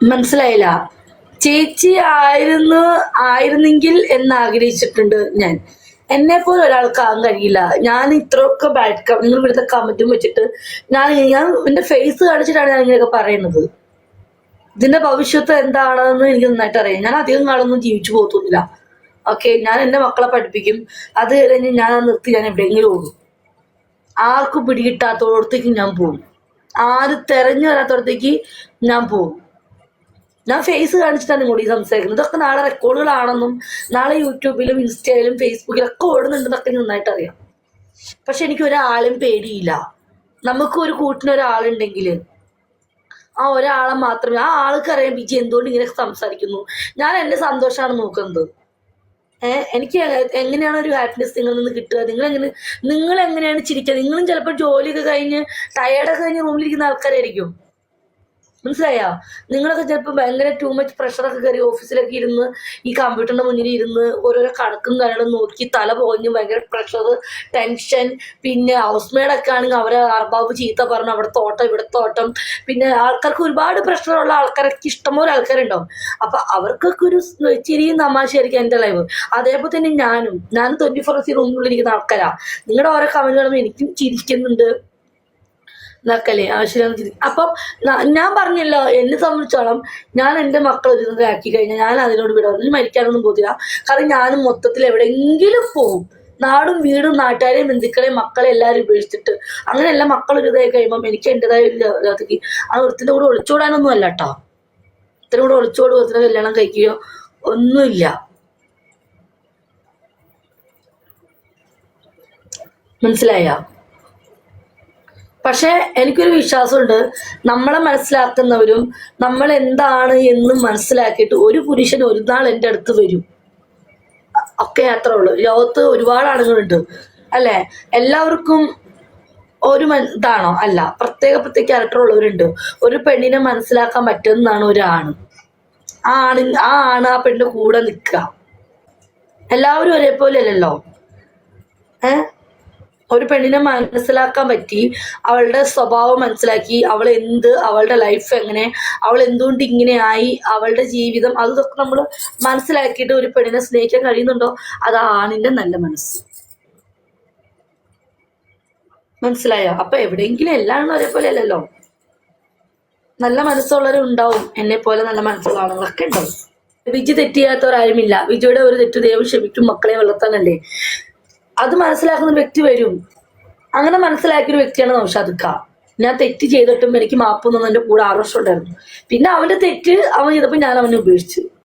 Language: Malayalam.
മനസ്സിലായില്ല. ചേച്ചി ആയിരുന്നെങ്കിൽ എന്ന് ആഗ്രഹിച്ചിട്ടുണ്ട് ഞാൻ. എന്നെ പോലെ ഒരാൾക്ക് ആകാൻ കഴിയില്ല. ഞാൻ ഇത്രയൊക്കെ നിങ്ങൾ ഇവിടുത്തെ കമന്റും വെച്ചിട്ട് ഞാൻ എന്റെ ഫേസ് കാണിച്ചിട്ടാണ് ഞാൻ ഇങ്ങനെയൊക്കെ പറയുന്നത്. ഇതിന്റെ ഭവിഷ്യത്ത് എന്താണെന്ന് എനിക്ക് നന്നായിട്ട് അറിയാം. ഞാൻ അധികം കാലൊന്നും ജീവിച്ചു പോകത്തൊന്നുമില്ല. ഓക്കെ, ഞാൻ എന്റെ മക്കളെ പഠിപ്പിക്കും. അത് കഴിഞ്ഞ് ഞാൻ നിർത്തി ഞാൻ എവിടെയെങ്കിലും പോകും. ആർക്കും പിടികിട്ടാത്തോടത്തേക്ക് ഞാൻ പോകും. ആര് തെരഞ്ഞു വരാത്തോടത്തേക്ക് ഞാൻ പോകും. ഞാൻ ഫേസ് കാണിച്ചിട്ടാണ് നിങ്ങളോട് ഈ സംസാരിക്കുന്നത്. ഇതൊക്കെ നാളെ റെക്കോർഡുകളാണെന്നും നാളെ യൂട്യൂബിലും ഇൻസ്റ്റയിലും ഫേസ്ബുക്കിലും ഒക്കെ ഓടുന്നുണ്ടെന്നൊക്കെ നന്നായിട്ട് അറിയാം. പക്ഷെ എനിക്ക് ഒരാളും പേടിയില്ല. നമുക്ക് ഒരു കൂട്ടിനൊരാളുണ്ടെങ്കിൽ ആ ഒരാളെ മാത്രമേ ആ ആൾക്ക് അറിയാം ബിജി എന്തുകൊണ്ട് ഇങ്ങനെ സംസാരിക്കുന്നു. ഞാൻ എന്റെ സന്തോഷമാണ് നോക്കുന്നത്. എനിക്ക് എങ്ങനെയാണ് ഒരു ഹാപ്പിനെസ് നിങ്ങളിൽ നിന്ന് കിട്ടുക? നിങ്ങൾ എങ്ങനെയാണ് ചിരിക്കുക? നിങ്ങളും ചിലപ്പോൾ ജോലിയൊക്കെ കഴിഞ്ഞ് ടയേർഡൊക്കെ കഴിഞ്ഞ് റൂമിലിരിക്കുന്ന ആൾക്കാരായിരിക്കും. മനസ്സിലായോ? നിങ്ങളൊക്കെ ചിലപ്പോൾ ഭയങ്കര ടൂ മച്ച് പ്രഷറൊക്കെ കയറി ഓഫീസിലൊക്കെ ഇരുന്ന് ഈ കമ്പ്യൂട്ടറിന്റെ മുന്നിൽ ഇരുന്ന് ഓരോരോ കണക്കും കാര്യങ്ങളും നോക്കി തല പോഞ്ഞ് ഭയങ്കര പ്രഷർ, ടെൻഷൻ. പിന്നെ ഹൗസ് മെയ്ഡൊക്കെ ആണെങ്കിൽ അവരെ അർബാബ് ചീത്ത പറഞ്ഞു അവിടുത്തെ ഓട്ടം ഇവിടുത്തെ ഓട്ടം. പിന്നെ ആൾക്കാർക്ക് ഒരുപാട് പ്രഷറുള്ള ആൾക്കാരൊക്കെ ഇഷ്ടംപോലെ ആൾക്കാരുണ്ടാവും. അപ്പൊ അവർക്കൊക്കെ ഒരു ചിരിയും തമാശയായിരിക്കും എൻ്റെ ലൈഫ്. അതേപോലെ തന്നെ ഞാൻ 24 റൂമിലിരിക്കുന്ന ആൾക്കാരാ. നിങ്ങളുടെ ഓരോ കമന്റുകളും എനിക്കും ചിരിക്കുന്നുണ്ട് ഇതാക്കല്ലേ ആവശ്യമില്ല. അപ്പം ഞാൻ പറഞ്ഞല്ലോ, എന്നെ സംബന്ധിച്ചോളം ഞാൻ എൻ്റെ മക്കൾ ഒരു ആക്കി കഴിഞ്ഞാൽ ഞാൻ അതിനോട് വിടാൻ മരിക്കാനൊന്നും പോകില്ല. കാരണം ഞാനും മൊത്തത്തിൽ എവിടെയെങ്കിലും പോകും. നാടും വീടും നാട്ടുകാരെയും ബന്ധുക്കളെയും മക്കളെ എല്ലാവരും ഉപേക്ഷിച്ചിട്ട് അങ്ങനെയല്ല. മക്കൾ ഒരു ഇതായി കഴിയുമ്പം എനിക്ക് എൻ്റെതായ ഒരു ലോകത്തേക്ക് ആ ഒരുത്തിൻ്റെ കൂടെ ഒളിച്ചോടാനൊന്നും അല്ല കേട്ടോ. ഒരുത്തിൻ്റെ കൂടെ ഒരുത്തിനെ കല്യാണം കഴിക്കുകയോ ഒന്നുമില്ല. മനസ്സിലായോ? പക്ഷെ എനിക്കൊരു വിശ്വാസമുണ്ട്, നമ്മളെ മനസ്സിലാക്കുന്നവരും നമ്മൾ എന്താണ് എന്ന് മനസ്സിലാക്കിയിട്ട് ഒരു പുരുഷൻ ഒരു നാൾ എൻ്റെ അടുത്ത് വരും. ഒക്കെ അത്രേ ഉള്ളൂ. ലോകത്ത് ഒരുപാട് ആളുകളുണ്ട് അല്ലെ? എല്ലാവർക്കും ഒരു ഇതാണോ? അല്ല, പ്രത്യേക ക്യാരക്ടർ ഉള്ളവരുണ്ട്. ഒരു പെണ്ണിനെ മനസ്സിലാക്കാൻ പറ്റുന്നതാണ് ഒരാണ്. ആ ആണ് ആ പെണ്ണിന്റെ കൂടെ നിൽക്കുക. എല്ലാവരും ഒരേപോലെ അല്ലല്ലോ. ഒരു പെണ്ണിനെ മനസ്സിലാക്കാൻ പറ്റി, അവളുടെ സ്വഭാവം മനസ്സിലാക്കി, അവളുടെ ലൈഫ് എങ്ങനെ, അവൾ എന്തുകൊണ്ട് ഇങ്ങനെ ആയി, അവളുടെ ജീവിതം, അതൊക്കെ നമ്മൾ മനസ്സിലാക്കിയിട്ട് ഒരു പെണ്ണിനെ സ്നേഹിക്കാൻ കഴിയുന്നുണ്ടോ? അത് ആണിന്റെ നല്ല മനസ്സ്. മനസ്സിലായോ? അപ്പൊ എവിടെയെങ്കിലും എല്ലാവരും ഒരേപോലെ അല്ലല്ലോ. നല്ല മനസ്സുള്ളവരുണ്ടാവും, എന്നെ പോലെ നല്ല മനസ്സുള്ള ആളുകളൊക്കെ ഉണ്ടാവും. വിജി തെറ്റിയാത്തവരാരുമില്ല. വിജിയുടെ ഒരു തെറ്റ് ദൈവം ക്ഷമിക്കും, മക്കളെ വളർത്താനല്ലേ. അത് മനസ്സിലാക്കുന്ന വ്യക്തി വരും. അങ്ങനെ മനസ്സിലാക്കിയൊരു വ്യക്തിയാണ് നൗഷാദ് ഖാ. ഞാൻ തെറ്റ് ചെയ്തിട്ടും എനിക്ക് മാപ്പ് തന്നു. എൻ്റെ കൂടെ 6 വർഷം ഉണ്ടായിരുന്നു. പിന്നെ അവന്റെ തെറ്റ് അവൻ ചെയ്തപ്പോൾ ഞാൻ അവനെ ഉപേക്ഷിച്ചു.